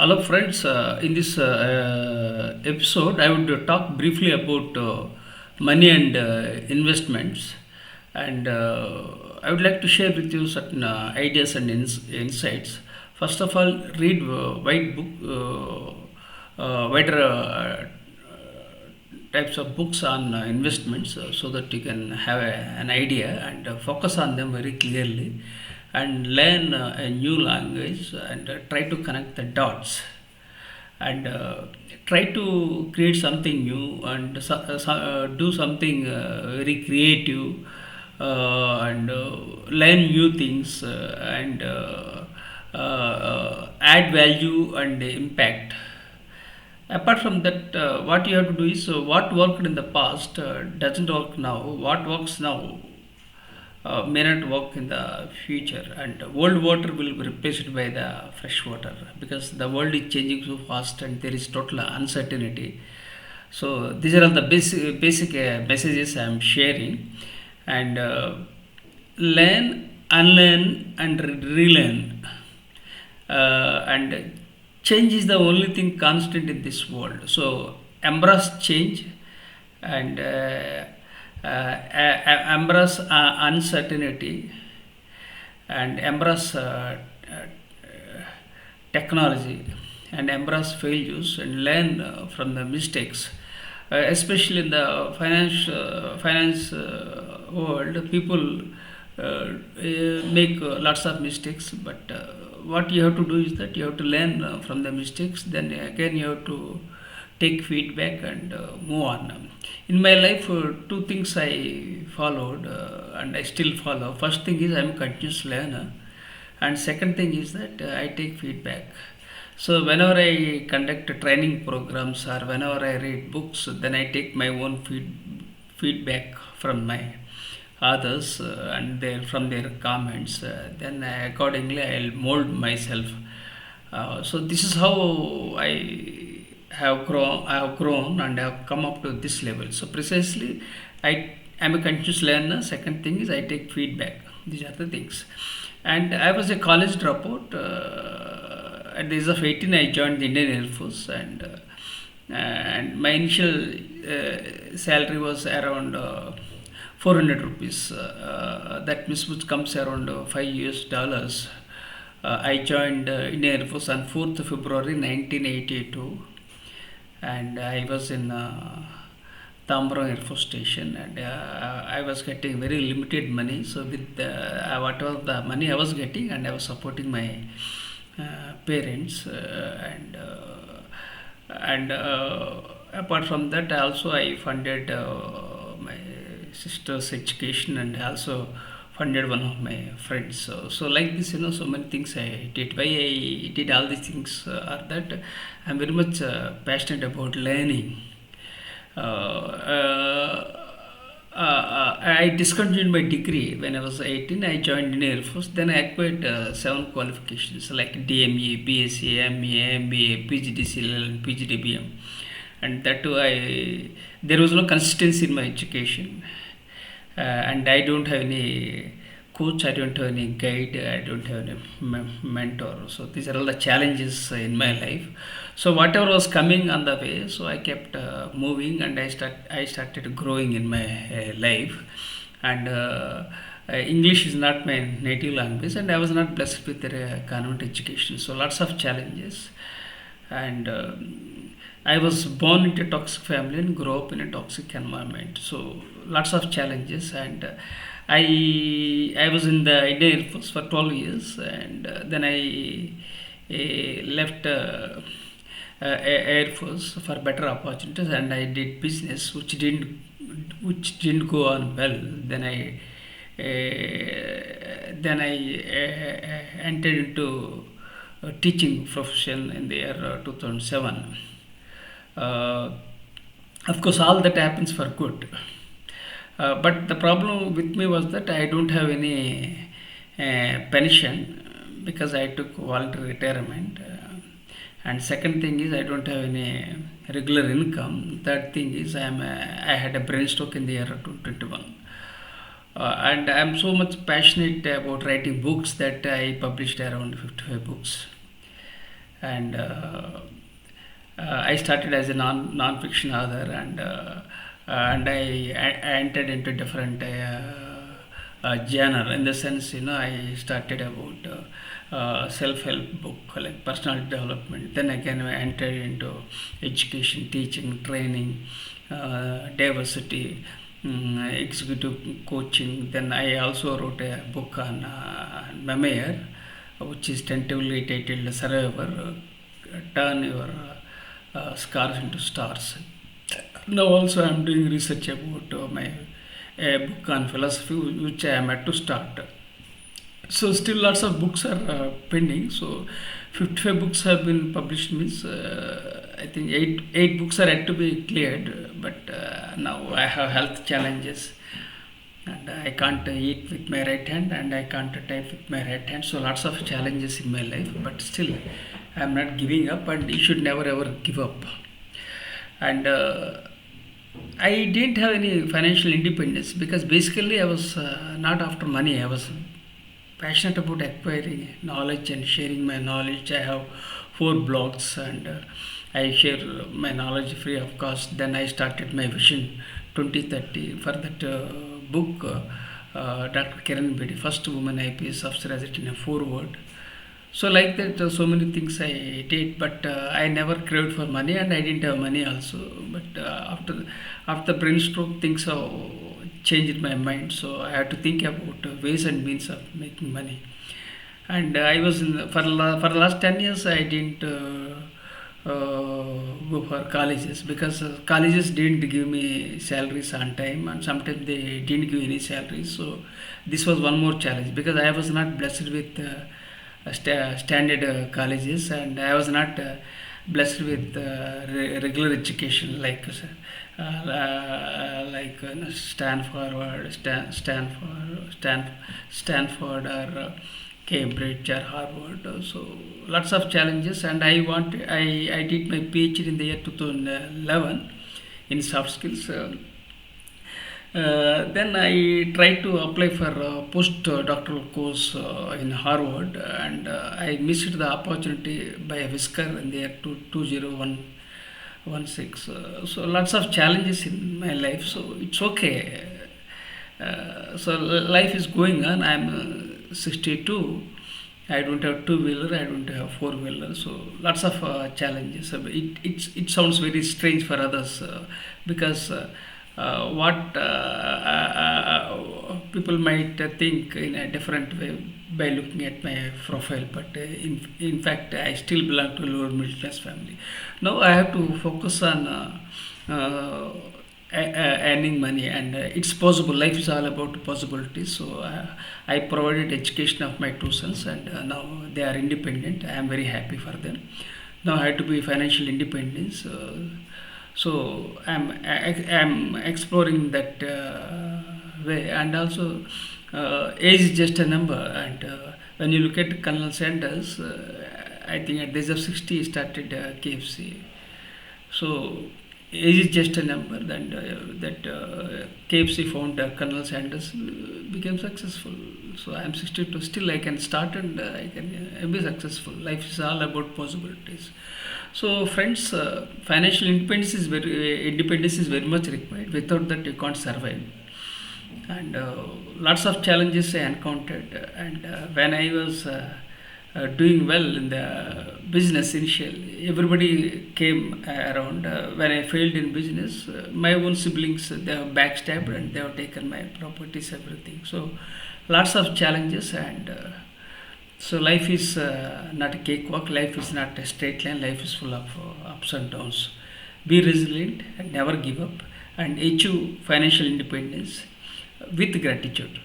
Hello, friends. In this episode, I would talk briefly about money and investments, and I would like to share with you certain ideas and insights. First of all, read wider types of books on investments so that you can have an idea and focus on them very clearly and learn a new language and try to connect the dots and try to create something new and do something very creative and learn new things and add value and impact. Apart from that, what you have to do is what worked in the past doesn't work now. What works now may not work in the future, and old water will be replaced by the fresh water because the world is changing so fast and there is total uncertainty. So these are all the basic messages I am sharing, and learn, unlearn, and relearn. And change is the only thing constant in this world. So embrace change and embrace uncertainty and embrace technology and embrace failures and learn from the mistakes. Especially in the finance world, people make lots of mistakes, but what you have to do is that you have to learn from the mistakes. Then again, you have to take feedback and move on. In my life, two things I followed and I still follow. First thing is I'm a continuous learner, and second thing is that I take feedback. So whenever I conduct training programs or whenever I read books, then I take my own feedback from my others and from their comments. Then accordingly I'll mold myself. So this is how I have grown and have come up to this level. So precisely, I am a continuous learner. Second thing is I take feedback. These are the things. And I was a college dropout. At the age of 18, I joined the Indian Air Force, and my initial salary was around 400 rupees. That means which comes around $5 US. I joined Indian Air Force on 4th February 1982, and I was in Tambaram Air Force Station, and I was getting very limited money. So with whatever the money I was getting, and I was supporting my parents, and apart from that, also I funded my sister's education and also funded one of my friends. So like this, so many things I did. Why I did all these things are that I'm very much passionate about learning. I discontinued my degree when I was 18. I joined in Air Force. Then I acquired 7 qualifications like DME, BSc, ME, MBA, PGDCL, and PGDBM. And that too, there was no consistency in my education. And I don't have any coach, I don't have any guide, I don't have any mentor. So these are all the challenges in my life. So whatever was coming on the way, so I kept moving, and I started growing in my life. And English is not my native language, and I was not blessed with a convent education. So lots of challenges, and I was born into a toxic family and grew up in a toxic environment. So lots of challenges, and I was in the Indian Air Force for 12 years, and then I left Air Force for better opportunities, and I did business which didn't go on well. Then I entered into a teaching profession in the year 2007. Uh, of course, all that happens for good. But the problem with me was that I don't have any pension because I took voluntary retirement. And second thing is I don't have any regular income. Third thing is I had a brain stroke in the year 2021. And I'm so much passionate about writing books that I published around 55 books. and I started as a non-fiction author, and I entered into different genre. In the sense, I started about self-help book, like personal development. Then again, I entered into education, teaching, training, diversity, executive coaching. Then I also wrote a book on memoir, which is tentatively titled Survivor, Turn Your Scars into Stars. Now also I am doing research about my a book on philosophy, which I am at to start. So still lots of books are pending. So 55 books have been published, means I think eight books are yet to be cleared. But now I have health challenges, and I can't eat with my right hand, and I can't type with my right hand. So lots of challenges in my life, but still I am not giving up, and you should never ever give up. And I didn't have any financial independence, because basically I was not after money. I was passionate about acquiring knowledge and sharing my knowledge. I have 4 blogs, and I share my knowledge free of cost. Then I started my vision 2030. For that book, Dr. Kiran Bedi, first woman IPS officer, has written a foreword. So like that, so many things I did, but I never craved for money, and I didn't have money also. But after brain stroke, things have changed my mind. So I had to think about ways and means of making money. And I was for the last 10 years I didn't go for colleges, because colleges didn't give me salaries on time, and sometimes they didn't give any salaries. So this was one more challenge, because I was not blessed with standard colleges, and I was not blessed with regular education, like Stanford, or Cambridge or Harvard. So lots of challenges, and I did my PhD in the year 2011 in soft skills. Then I tried to apply for a postdoctoral course in Harvard, and I missed the opportunity by a whisker in the year 2016. So lots of challenges in my life. So it's okay. So life is going on. I'm 62. I don't have two-wheeler. I don't have four-wheeler. So lots of challenges. It sounds very strange for others, because what people might think in a different way by looking at my profile. But in fact, I still belong to a lower middle class family. Now I have to focus on earning money, and it's possible. Life is all about possibilities. So I provided education of my 2 sons, and now they are independent. I am very happy for them. Now I have to be financial independence. So I'm exploring that way. And also age is just a number. And when you look at Colonel Sanders, I think at the age of 60 he started KFC. So age is just a number. And that KFC founder Colonel Sanders became successful. So I'm 62. Still I can start, and I can be successful. Life is all about possibilities. So friends, financial independence is very much required. Without that, you can't survive. And lots of challenges I encountered. And when I was doing well in the business initially, everybody came around. When I failed in business, my own siblings, they have backstabbed, and they have taken my properties, everything. So lots of challenges. And so life is not a cakewalk. Life is not a straight line. Life is full of ups and downs. Be resilient and never give up, and achieve financial independence with gratitude.